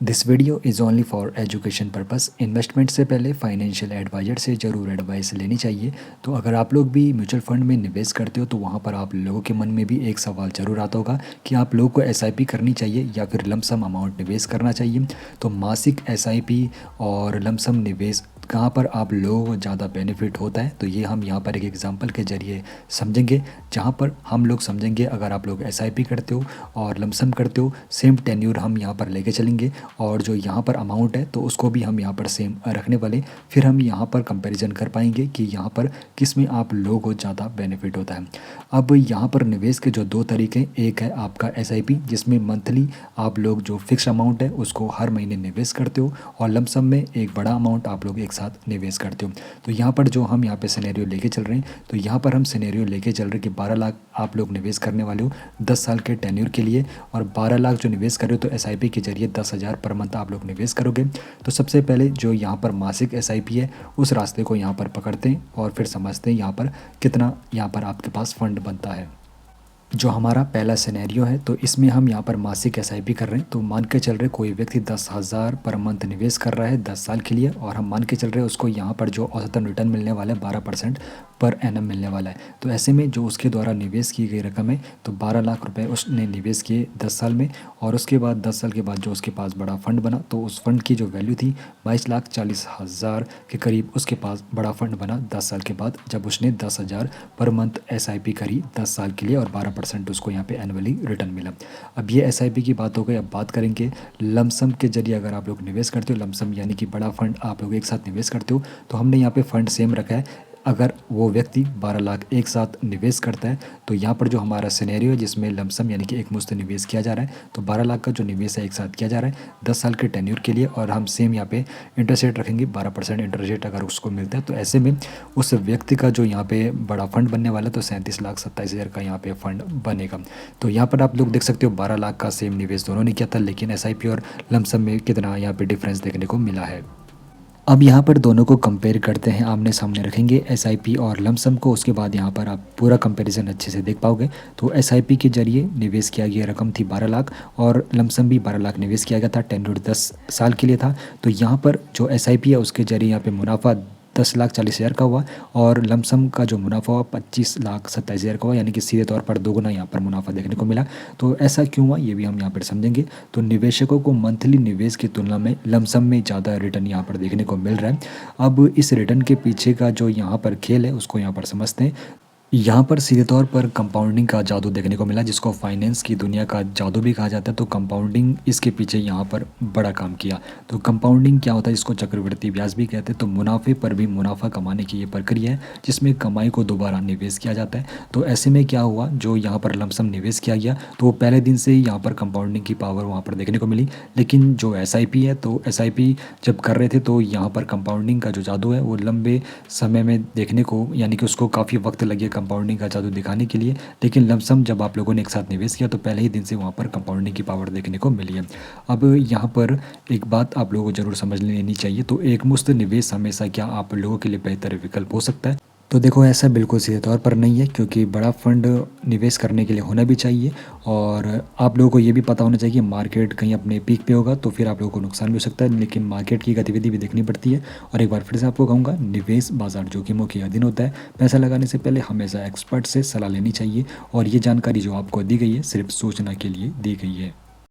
This video is only for education purpose. Investment से पहले financial adviser से ज़रूर एडवाइस लेनी चाहिए। तो अगर आप लोग भी म्यूचुअल फंड में निवेश करते हो तो वहाँ पर आप लोगों के मन में भी एक सवाल ज़रूर आता होगा कि आप लोगों को एसआईपी करनी चाहिए या फिर लमसम अमाउंट निवेश करना चाहिए। तो मासिक एसआईपी और लमसम निवेश कहाँ पर आप लोगों को ज़्यादा बेनिफिट होता है, तो ये हम यहाँ पर एक एग्जांपल के ज़रिए समझेंगे, जहाँ पर हम लोग समझेंगे अगर आप लोग एसआईपी करते हो और लमसम करते हो, सेम टेन्यूर हम यहाँ पर लेके चलेंगे और जो यहाँ पर अमाउंट है तो उसको भी हम यहाँ पर सेम रखने वाले। फिर हम यहाँ पर कंपैरिजन कर पाएंगे कि यहाँ पर किस में आप लोगों को ज़्यादा बेनिफिट होता है। अब यहाँ पर निवेश के जो दो तरीके हैं, एक है आपका एसआईपी जिसमें मंथली आप लोग जो फिक्स अमाउंट है उसको हर महीने निवेश करते हो, और लमसम में एक बड़ा अमाउंट आप लोग एक साथ निवेश करते हो। तो यहाँ पर जो हम यहाँ पे सिनेरियो लेके चल रहे हैं, तो यहाँ पर हम सिनेरियो लेके चल रहे हैं कि 12 लाख आप लोग निवेश करने वाले हो 10 साल के टेन्यूर के लिए, और 12 लाख जो निवेश कर रहे हो तो एसआईपी के जरिए 10,000 पर मंथ आप लोग निवेश करोगे। तो सबसे पहले जो यहाँ पर मासिक एसआईपी है उस रास्ते को यहाँ पर पकड़ते हैं और फिर समझते हैं यहाँ पर कितना यहाँ पर आपके पास फंड बनता है। जो हमारा पहला सिनेरियो है तो इसमें हम यहाँ पर मासिक एसआईपी कर रहे हैं। तो मान के चल रहे कोई व्यक्ति 10,000 पर मंथ निवेश कर रहा है 10 साल के लिए, और हम मान के चल रहे हैं उसको यहाँ पर जो औसतन रिटर्न मिलने वाला है 12% पर एनम मिलने वाला है। तो ऐसे में जो उसके द्वारा निवेश की गई रकम है तो 12 लाख रुपए उसने निवेश किए 10 साल में, और उसके बाद 10 साल के बाद जो उसके पास बड़ा फंड बना तो उस फंड की जो वैल्यू थी 22,40,000 के करीब उसके पास बड़ा फंड बना 10 साल के बाद, जब उसने 10,000 पर मंथ एसआईपी करी 10 साल के लिए और 12% उसको यहाँ पे एनुअली रिटर्न मिला। अब ये एसआईपी की बात हो गई। अब बात करेंगे लमसम के जरिए अगर आप लोग निवेश करते हो, लमसम यानी कि बड़ा फंड आप लोग एक साथ निवेश करते हो, तो हमने यहाँ पे फंड सेम रखा है। अगर वो व्यक्ति 12 लाख एक साथ निवेश करता है तो यहाँ पर जो हमारा सिनेरियो है जिसमें लमसम यानी कि एक मुश्त निवेश किया जा रहा है, तो 12 लाख का जो निवेश है एक साथ किया जा रहा है 10 साल के टेन्यूर के लिए, और हम सेम यहाँ पे इंटरेस्ट रेट रखेंगे 12% इंटरेस्ट रेट अगर उसको मिलता है। तो ऐसे में उस व्यक्ति का जो यहाँ पे बड़ा फंड बनने वाला है तो 37,27,000 का यहाँ पे फंड बनेगा। तो यहाँ पर आप लोग देख सकते हो 12 लाख का सेम निवेश दोनों ने किया था, लेकिन एसआईपी और लमसम में कितना यहाँ पे डिफरेंस देखने को मिला है। अब यहाँ पर दोनों को कंपेयर करते हैं, आमने सामने रखेंगे एसआईपी और लमसम को। उसके बाद यहाँ पर आप पूरा कंपैरिजन अच्छे से देख पाओगे। तो एसआईपी के जरिए निवेश किया गया रकम थी 12 लाख और लमसम भी 12 लाख निवेश किया गया था, टेन्योर 10 साल के लिए था। तो यहाँ पर जो एसआईपी है उसके जरिए यहाँ पे मुनाफा 10,40,000 का हुआ, और लमसम का जो मुनाफा हुआ 25,27,000 का हुआ, यानी कि सीधे तौर पर दोगुना यहाँ पर मुनाफा देखने को मिला। तो ऐसा क्यों हुआ ये भी हम यहाँ पर समझेंगे। तो निवेशकों को मंथली निवेश की तुलना में लमसम में ज़्यादा रिटर्न यहाँ पर देखने को मिल रहा है। अब इस रिटर्न के पीछे का जो यहाँ पर खेल है उसको यहाँ पर समझते हैं। यहाँ पर सीधे तौर पर कंपाउंडिंग का जादू देखने को मिला, जिसको फाइनेंस की दुनिया का जादू भी कहा जाता है। तो कंपाउंडिंग इसके पीछे यहाँ पर बड़ा काम किया। तो कंपाउंडिंग क्या होता है, जिसको चक्रवृद्धि ब्याज भी कहते हैं। तो मुनाफे पर भी मुनाफा कमाने की ये प्रक्रिया है जिसमें कमाई को दोबारा निवेश किया जाता है। तो ऐसे में क्या हुआ, जो यहाँ पर लमसम निवेश किया गया तो वो पहले दिन से ही यहाँ पर कंपाउंडिंग की पावर वहाँ पर देखने को मिली। लेकिन जो एसआईपी है तो एसआईपी जब कर रहे थे तो यहाँ पर कंपाउंडिंग का जो जादू है वो लंबे समय में देखने को, यानी कि उसको काफ़ी वक्त लगे कंपाउंडिंग का जादू दिखाने के लिए। लेकिन लमसम जब आप लोगों ने एक साथ निवेश किया तो पहले ही दिन से वहाँ पर कंपाउंडिंग की पावर देखने को मिली है। अब यहाँ पर एक बात आप लोगों को ज़रूर समझ लेनी चाहिए। तो एक मुश्त निवेश हमेशा क्या आप लोगों के लिए बेहतर विकल्प हो सकता है? तो देखो ऐसा बिल्कुल सीधे तौर पर नहीं है, क्योंकि बड़ा फंड निवेश करने के लिए होना भी चाहिए, और आप लोगों को ये भी पता होना चाहिए कि मार्केट कहीं अपने पीक पे होगा तो फिर आप लोगों को नुकसान भी हो सकता है। लेकिन मार्केट की गतिविधि भी देखनी पड़ती है। और एक बार फिर से आपको कहूँगा, निवेश बाजार जोखिमों के अधीन होता है। पैसा लगाने से पहले हमेशा एक्सपर्ट से सलाह लेनी चाहिए, और ये जानकारी जो आपको दी गई है सिर्फ सूचना के लिए दी गई है।